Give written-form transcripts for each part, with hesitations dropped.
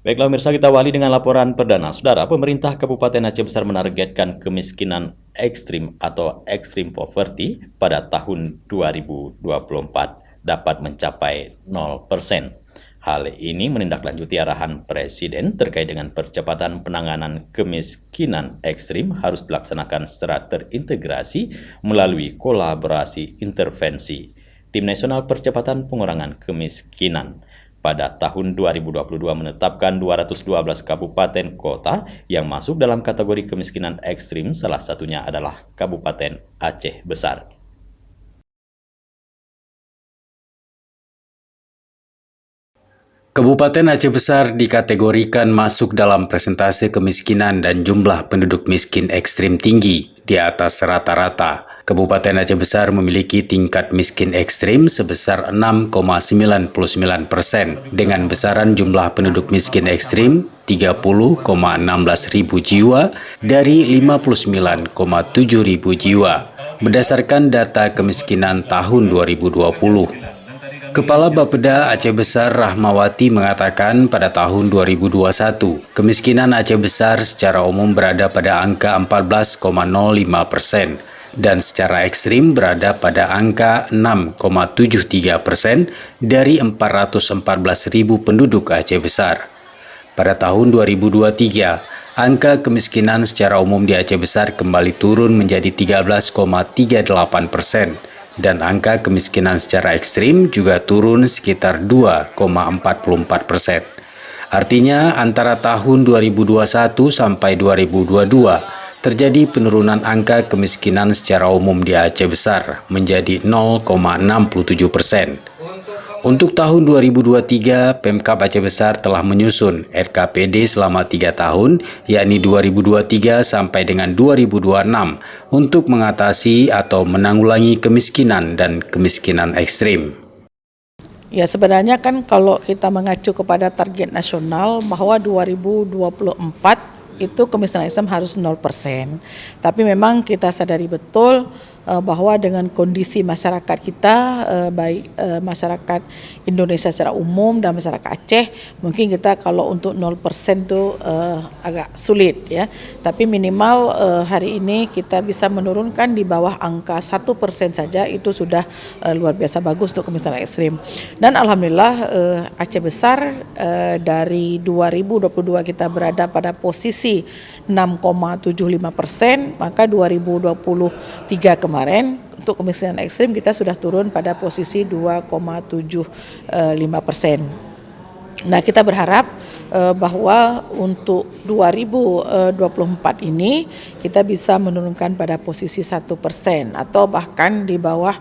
Baiklah pemirsa, kita awali dengan laporan perdana. Saudara, pemerintah Kabupaten Aceh Besar menargetkan kemiskinan ekstrim atau extreme poverty pada tahun 2024 dapat mencapai 0%. Hal ini menindaklanjuti arahan Presiden terkait dengan percepatan penanganan kemiskinan ekstrim harus dilaksanakan secara terintegrasi melalui kolaborasi intervensi. Tim Nasional Percepatan Pengurangan Kemiskinan pada tahun 2022 menetapkan 212 kabupaten kota yang masuk dalam kategori kemiskinan ekstrim, salah satunya adalah Kabupaten Aceh Besar. Kabupaten Aceh Besar dikategorikan masuk dalam persentase kemiskinan dan jumlah penduduk miskin ekstrim tinggi di atas rata-rata. Kabupaten Aceh Besar memiliki tingkat miskin ekstrim sebesar 6,99% dengan besaran jumlah penduduk miskin ekstrim 30,16 ribu jiwa dari 59,7 ribu jiwa berdasarkan data kemiskinan tahun 2020. Kepala Bapeda Aceh Besar Rahmawati mengatakan pada tahun 2021, kemiskinan Aceh Besar secara umum berada pada angka 14,05% dan secara ekstrim berada pada angka 6,73% dari 414.000 penduduk Aceh Besar. Pada tahun 2023, angka kemiskinan secara umum di Aceh Besar kembali turun menjadi 13,38%. Dan angka kemiskinan secara ekstrim juga turun sekitar 2,44%. Artinya antara tahun 2021 sampai 2022 terjadi penurunan angka kemiskinan secara umum di Aceh Besar menjadi 0,67%. Untuk tahun 2023, Pemkab Aceh Besar telah menyusun RKPD selama 3 tahun, yakni 2023 sampai dengan 2026, untuk mengatasi atau menanggulangi kemiskinan dan kemiskinan ekstrim. Ya, sebenarnya kan kalau kita mengacu kepada target nasional bahwa 2024 itu kemiskinan ekstrim harus 0%. Tapi memang kita sadari betul bahwa dengan kondisi masyarakat kita, baik masyarakat Indonesia secara umum dan masyarakat Aceh, mungkin kita kalau untuk 0% itu agak sulit ya. Tapi minimal hari ini kita bisa menurunkan di bawah angka 1% saja, itu sudah luar biasa bagus untuk kemiskinan ekstrim. Dan alhamdulillah Aceh Besar dari 2022 kita berada pada posisi 6,75%, maka 2023 kemarin untuk kemiskinan ekstrim kita sudah turun pada posisi 2,75%. Nah, kita berharap bahwa untuk 2024 ini kita bisa menurunkan pada posisi 1% atau bahkan di bawah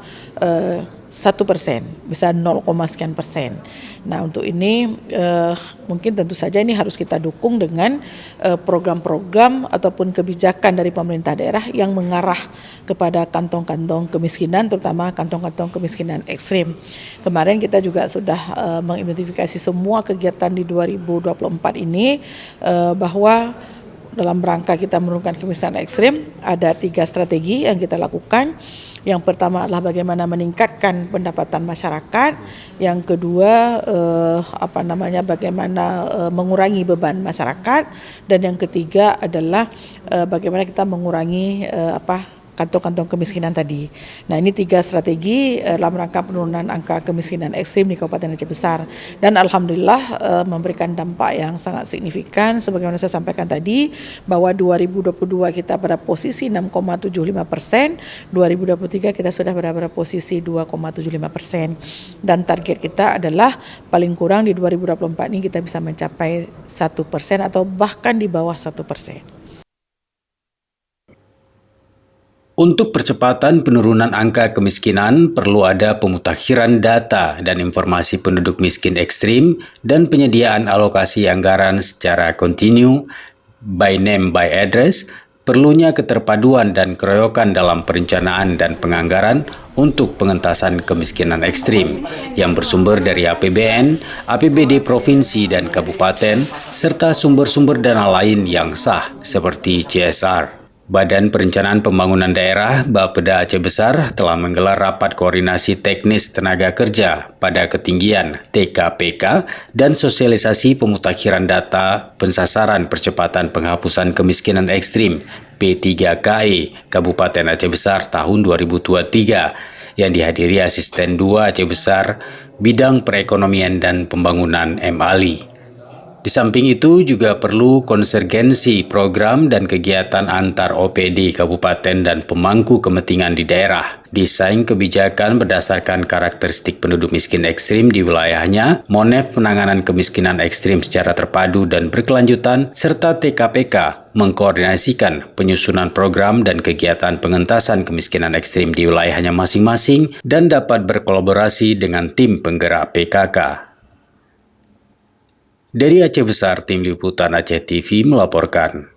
1%, bisa 0, sekian persen. Nah, untuk ini mungkin tentu saja ini harus kita dukung dengan program-program ataupun kebijakan dari pemerintah daerah yang mengarah kepada kantong-kantong kemiskinan, terutama kantong-kantong kemiskinan ekstrim. Kemarin kita juga sudah mengidentifikasi semua kegiatan di 2024 ini bahwa dalam rangka kita menurunkan kemiskinan ekstrim ada 3 strategi yang kita lakukan. Yang pertama adalah bagaimana meningkatkan pendapatan masyarakat. Yang kedua bagaimana mengurangi beban masyarakat. Dan yang ketiga adalah bagaimana kita mengurangi kantong-kantong kemiskinan tadi. Nah, ini 3 strategi dalam rangka penurunan angka kemiskinan ekstrim di Kabupaten Aceh Besar. Dan alhamdulillah memberikan dampak yang sangat signifikan sebagaimana saya sampaikan tadi bahwa 2022 kita pada posisi 6,75%, 2023 kita sudah berada pada posisi 2,75%. Dan target kita adalah paling kurang di 2024 ini kita bisa mencapai 1% atau bahkan di bawah 1%. Untuk percepatan penurunan angka kemiskinan, perlu ada pemutakhiran data dan informasi penduduk miskin ekstrim dan penyediaan alokasi anggaran secara kontinu, by name by address, perlunya keterpaduan dan keroyokan dalam perencanaan dan penganggaran untuk pengentasan kemiskinan ekstrim yang bersumber dari APBN, APBD provinsi dan kabupaten, serta sumber-sumber dana lain yang sah seperti CSR. Badan Perencanaan Pembangunan Daerah Bapeda Aceh Besar telah menggelar rapat koordinasi teknis tenaga kerja pada ketinggian TKPK dan sosialisasi pemutakhiran data pensasaran percepatan penghapusan kemiskinan ekstrim P3KE Kabupaten Aceh Besar tahun 2023 yang dihadiri Asisten 2 Aceh Besar Bidang Perekonomian dan Pembangunan M. Ali. Di samping itu juga perlu konvergensi program dan kegiatan antar OPD kabupaten dan pemangku kepentingan di daerah, desain kebijakan berdasarkan karakteristik penduduk miskin ekstrim di wilayahnya, monef penanganan kemiskinan ekstrim secara terpadu dan berkelanjutan, serta TKPK mengkoordinasikan penyusunan program dan kegiatan pengentasan kemiskinan ekstrim di wilayahnya masing-masing dan dapat berkolaborasi dengan tim penggerak PKK. Dari Aceh Besar, Tim Liputan Aceh TV melaporkan.